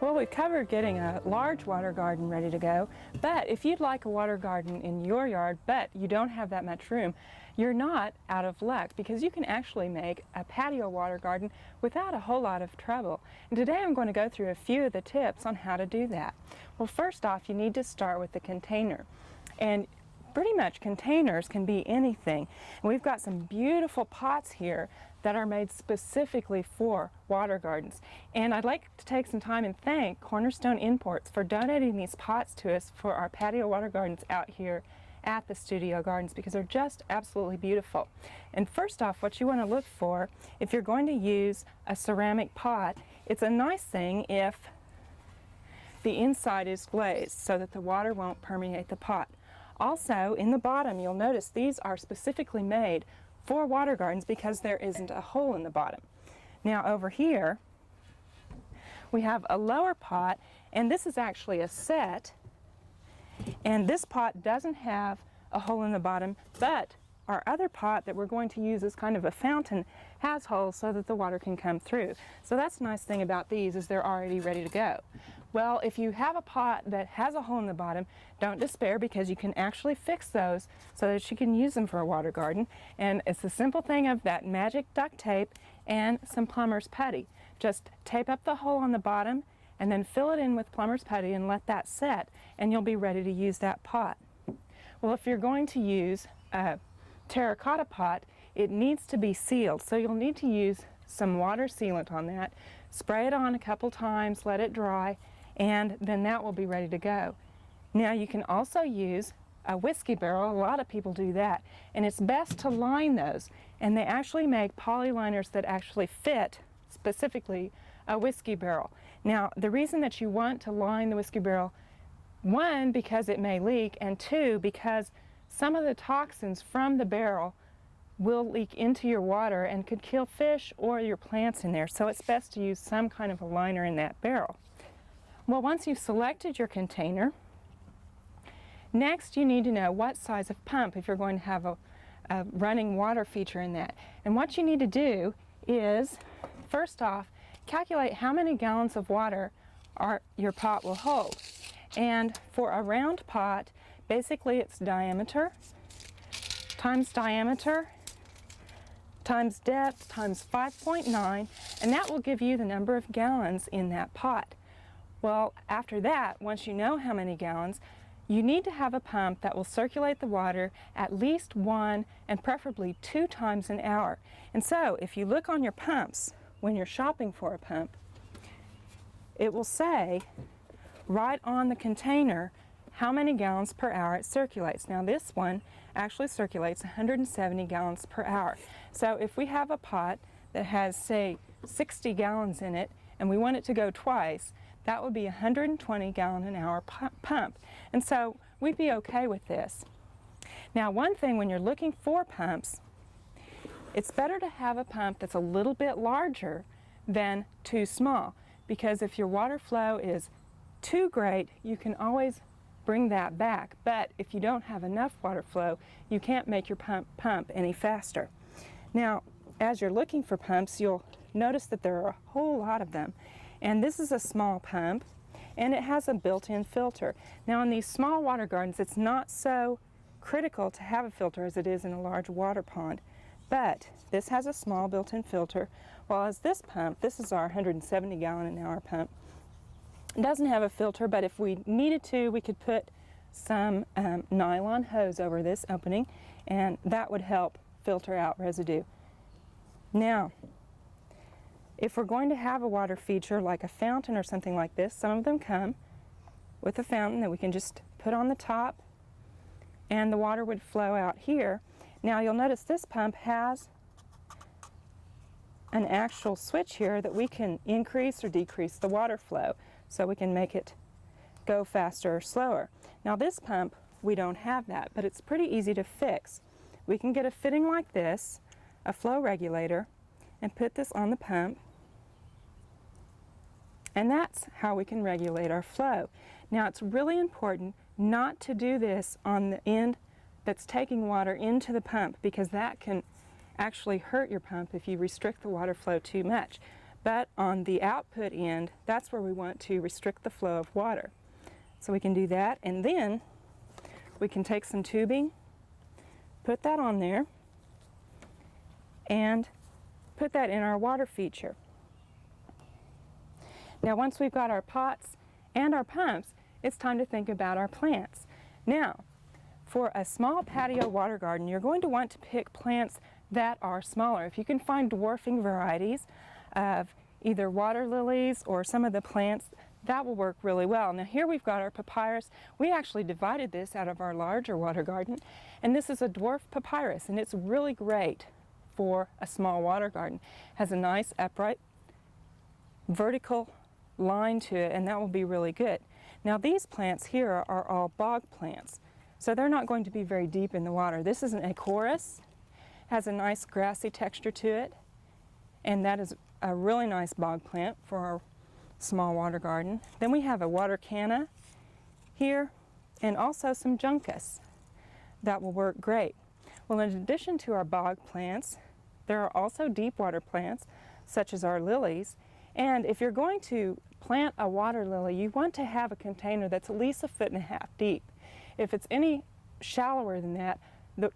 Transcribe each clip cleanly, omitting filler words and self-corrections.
Well, we covered getting a large water garden ready to go, but if you'd like a water garden in your yard, but you don't have that much room, you're not out of luck, because you can actually make a patio water garden without a whole lot of trouble. And today I'm going to go through a few of the tips on how to do that. Well, first off, you need to start with the container. And pretty much containers can be anything. And we've got some beautiful pots here that are made specifically for water gardens. And I'd like to take some time and thank Cornerstone Imports for donating these pots to us for our patio water gardens out here at the studio gardens, because they're just absolutely beautiful. And first off, what you want to look for, if you're going to use a ceramic pot, it's a nice thing if the inside is glazed so that the water won't permeate the pot. Also, in the bottom, you'll notice these are specifically made for water gardens because there isn't a hole in the bottom. Now over here, we have a lower pot, and this is actually a set, and this pot doesn't have a hole in the bottom, but our other pot that we're going to use as kind of a fountain has holes so that the water can come through. So that's the nice thing about these, is they're already ready to go. Well, if you have a pot that has a hole in the bottom, don't despair, because you can actually fix those so that you can use them for a water garden. And it's the simple thing of that magic duct tape and some plumber's putty. Just tape up the hole on the bottom and then fill it in with plumber's putty and let that set, and you'll be ready to use that pot. Well, if you're going to use a terracotta pot, it needs to be sealed, so you'll need to use some water sealant on that. Spray it on a couple times, let it dry, and then that will be ready to go. Now you can also use a whiskey barrel. A lot of people do that, and it's best to line those, and they actually make poly liners that actually fit specifically a whiskey barrel. Now the reason that you want to line the whiskey barrel, one, because it may leak, and two, because some of the toxins from the barrel will leak into your water and could kill fish or your plants in there. So it's best to use some kind of a liner in that barrel. Well, once you've selected your container, next you need to know what size of pump if you're going to have a running water feature in that. And what you need to do is, first off, calculate how many gallons of water your pot will hold. And for a round pot, basically it's diameter times depth times 5.9, and that will give you the number of gallons in that pot. Well, after that, once you know how many gallons, you need to have a pump that will circulate the water at least 1 and preferably 2 times an hour. And so if you look on your pumps when you're shopping for a pump, it will say right on the container how many gallons per hour it circulates. Now this one actually circulates 170 gallons per hour. So if we have a pot that has, say, 60 gallons in it, and we want it to go twice, that would be a 120 gallon an hour pump. And so we'd be okay with this. Now one thing when you're looking for pumps, it's better to have a pump that's a little bit larger than too small, because if your water flow is too great, you can always bring that back. But if you don't have enough water flow, you can't make your pump any faster. Now, as you're looking for pumps, you'll notice that there are a whole lot of them. And this is a small pump, and it has a built-in filter. Now, in these small water gardens, it's not so critical to have a filter as it is in a large water pond. But this has a small built-in filter, while as this pump, this is our 170 gallon an hour pump, it doesn't have a filter, but if we needed to, we could put some nylon hose over this opening, and that would help filter out residue. Now, if we're going to have a water feature like a fountain or something like this, some of them come with a fountain that we can just put on the top, and the water would flow out here. Now you'll notice this pump has an actual switch here that we can increase or decrease the water flow, so we can make it go faster or slower. Now this pump, we don't have that, but it's pretty easy to fix. We can get a fitting like this, a flow regulator, and put this on the pump, and that's how we can regulate our flow. Now it's really important not to do this on the end that's taking water into the pump, because that can actually hurt your pump if you restrict the water flow too much. but on the output end, that's where we want to restrict the flow of water. So we can do that, and then we can take some tubing, put that on there, and put that in our water feature. Now once we've got our pots and our pumps, it's time to think about our plants. Now, for a small patio water garden, you're going to want to pick plants that are smaller. If you can find dwarfing varieties of either water lilies or some of the plants, that will work really well. Now here we've got our papyrus. We actually divided this out of our larger water garden, and this is a dwarf papyrus, and it's really great for a small water garden. Has a nice upright vertical line to it, and that will be really good. Now these plants here are all bog plants, so they're not going to be very deep in the water. This is an acorus, has a nice grassy texture to it, and that is a really nice bog plant for our small water garden. Then we have a water canna here, and also some juncus. That will work great. Well, in addition to our bog plants, there are also deep water plants, such as our lilies. And if you're going to plant a water lily, you want to have a container that's at least 1.5 feet deep. If it's any shallower than that,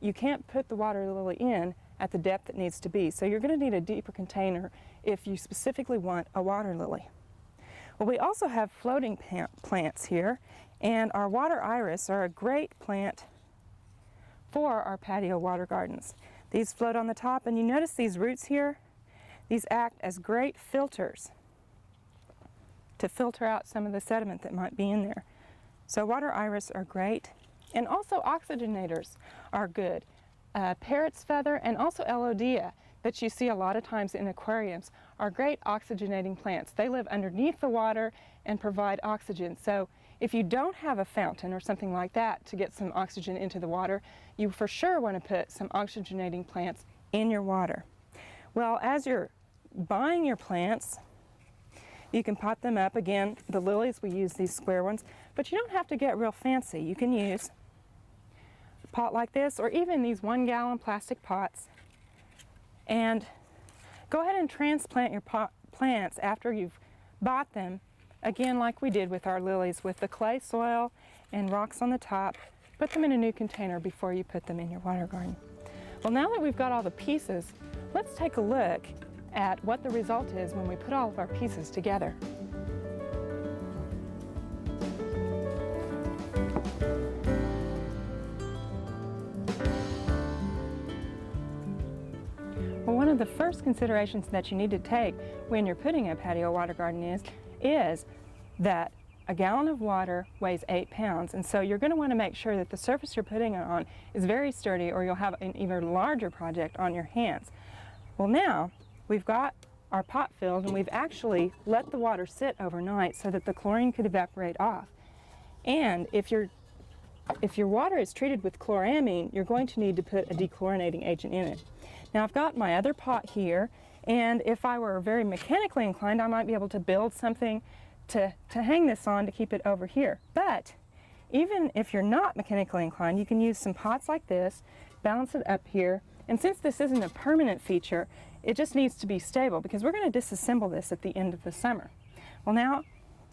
you can't put the water lily in at the depth it needs to be. So you're going to need a deeper container if you specifically want a water lily. Well, we also have floating plants here, and our water iris are a great plant for our patio water gardens. These float on the top, and you notice these roots here? These act as great filters to filter out some of the sediment that might be in there. So water iris are great, and also oxygenators are good. Parrot's feather and also elodea that you see a lot of times in aquariums are great oxygenating plants. They live underneath the water and provide oxygen. So if you don't have a fountain or something like that to get some oxygen into the water, you for sure want to put some oxygenating plants in your water. Well, as you're buying your plants, you can pot them up. Again, the lilies, we use these square ones, but you don't have to get real fancy. You can use a pot like this, or even these 1-gallon plastic pots, and go ahead and transplant your plants after you've bought them, again like we did with our lilies, with the clay soil and rocks on the top. Put them in a new container before you put them in your water garden. Well, now that we've got all the pieces, let's take a look at what the result is when we put all of our pieces together. Well, one of the first considerations that you need to take when you're putting a patio water garden is that a gallon of water weighs 8 pounds, and so you're going to want to make sure that the surface you're putting it on is very sturdy, or you'll have an even larger project on your hands. Well, now we've got our pot filled, and we've actually let the water sit overnight so that the chlorine could evaporate off. And if your water is treated with chloramine, you're going to need to put a dechlorinating agent in it. Now I've got my other pot here, and if I were very mechanically inclined, I might be able to build something to hang this on to keep it over here. But even if you're not mechanically inclined, you can use some pots like this, balance it up here, and since this isn't a permanent feature, it just needs to be stable, because we're going to disassemble this at the end of the summer. Well, now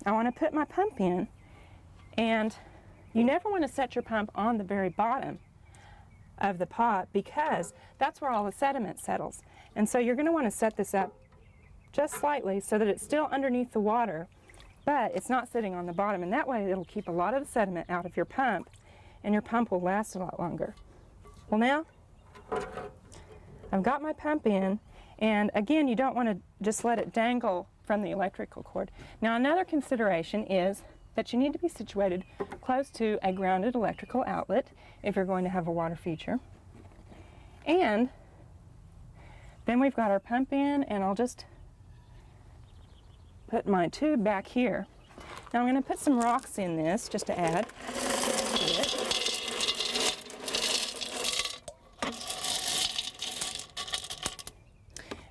I want to put my pump in, and you never want to set your pump on the very bottom of the pot, because that's where all the sediment settles. And so you're going to want to set this up just slightly so that it's still underneath the water, but it's not sitting on the bottom, and that way it'll keep a lot of the sediment out of your pump, and your pump will last a lot longer. Well, now I've got my pump in, and again, you don't want to just let it dangle from the electrical cord. Now, another consideration is that you need to be situated close to a grounded electrical outlet if you're going to have a water feature. And then we've got our pump in, and I'll just put my tube back here. Now I'm going to put some rocks in this just to add to it.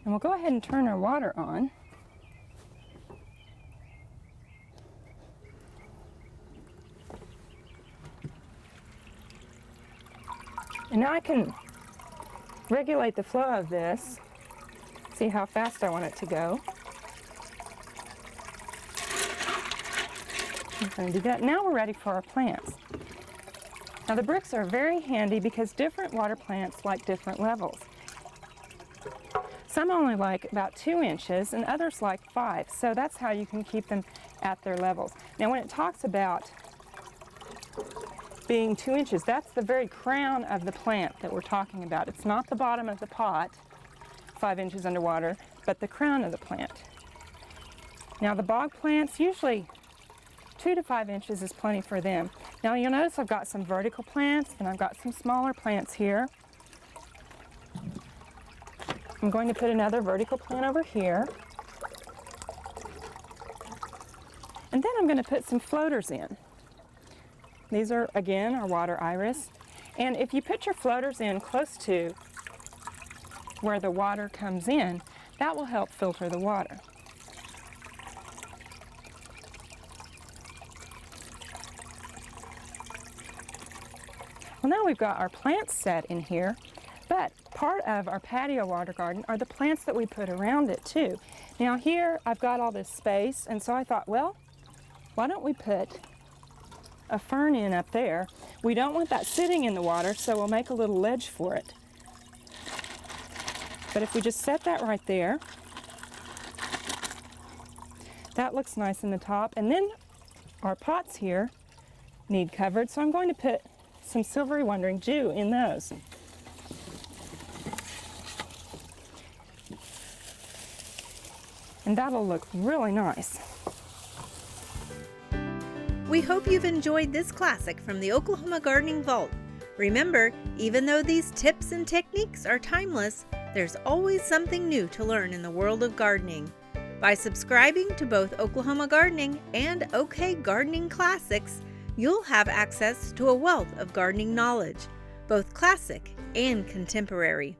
And we'll go ahead and turn our water on. And now I can regulate the flow of this, see how fast I want it to go. I'm going to do that. Now we're ready for our plants. Now the bricks are very handy because different water plants like different levels. Some only like about 2 inches and others like 5, so that's how you can keep them at their levels. Now when it talks about being 2 inches, that's the very crown of the plant that we're talking about. It's not the bottom of the pot, 5 inches underwater, but the crown of the plant. Now the bog plants, usually 2 to 5 inches is plenty for them. Now you'll notice I've got some vertical plants and I've got some smaller plants here. I'm going to put another vertical plant over here. And then I'm going to put some floaters in. These are, again, our water iris. And if you put your floaters in close to where the water comes in, that will help filter the water. Well, now we've got our plants set in here, but part of our patio water garden are the plants that we put around it too. Now here I've got all this space, and so I thought, well, why don't we put a fern in up there? We don't want that sitting in the water, so we'll make a little ledge for it. But if we just set that right there, that looks nice in the top. And then our pots here need covered, so I'm going to put some silvery wandering Jew in those. And that'll look really nice. We hope you've enjoyed this classic from the Oklahoma Gardening Vault. Remember, even though these tips and techniques are timeless, there's always something new to learn in the world of gardening. By subscribing to both Oklahoma Gardening and OK Gardening Classics, you'll have access to a wealth of gardening knowledge, both classic and contemporary.